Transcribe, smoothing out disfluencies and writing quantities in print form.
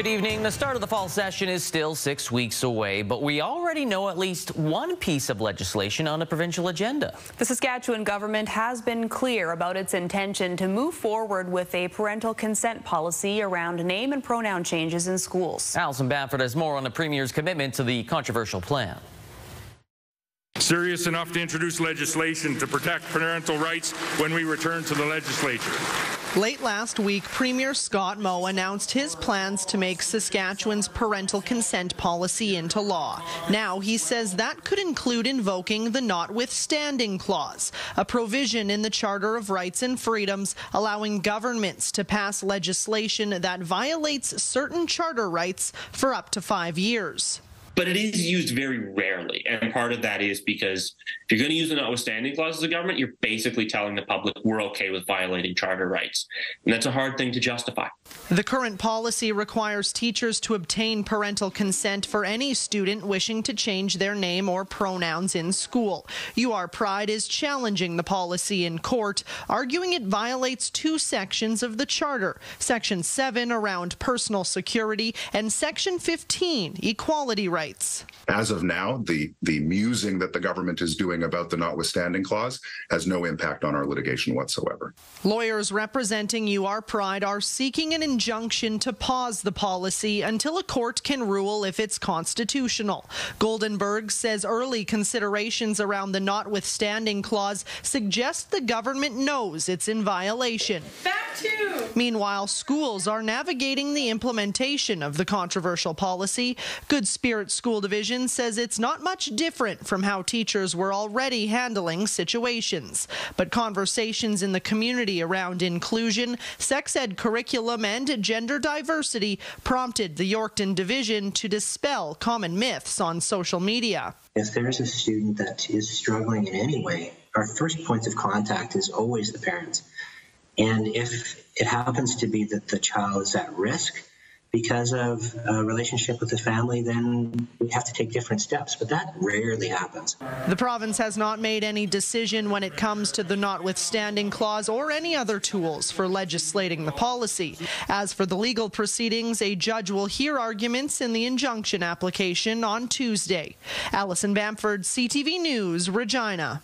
Good evening. The start of the fall session is still 6 weeks away, but we already know at least one piece of legislation on the provincial agenda. The Saskatchewan government has been clear about its intention to move forward with a parental consent policy around name and pronoun changes in schools. Alison Bamford has more on the Premier's commitment to the controversial plan. Serious enough to introduce legislation to protect parental rights when we return to the legislature. Late last week, Premier Scott Moe announced his plans to make Saskatchewan's parental consent policy into law. Now he says that could include invoking the notwithstanding clause, a provision in the Charter of Rights and Freedoms allowing governments to pass legislation that violates certain charter rights for up to 5 years. But it is used very rarely, and part of that is because if you're going to use the notwithstanding clause as a government, you're basically telling the public we're okay with violating charter rights, and that's a hard thing to justify. The current policy requires teachers to obtain parental consent for any student wishing to change their name or pronouns in school. UR Pride is challenging the policy in court, arguing it violates 2 sections of the Charter, Section 7 around personal security and Section 15, equality rights. As of now, the musing that the government is doing about the notwithstanding clause has no impact on our litigation whatsoever. Lawyers representing UR Pride are seeking an injunction to pause the policy until a court can rule if it's constitutional. Goldenberg says early considerations around the notwithstanding clause suggest the government knows it's in violation. Meanwhile, schools are navigating the implementation of the controversial policy. Good Spirit School Division says it's not much different from how teachers were already handling situations. But conversations in the community around inclusion, sex ed curriculum, and gender diversity prompted the Yorkton Division to dispel common myths on social media. If there's a student that is struggling in any way, our first point of contact is always the parents. And if it happens to be that the child is at risk because of a relationship with the family, then we have to take different steps, but that rarely happens. The province has not made any decision when it comes to the notwithstanding clause or any other tools for legislating the policy. As for the legal proceedings, a judge will hear arguments in the injunction application on Tuesday. Alison Bamford, CTV News, Regina.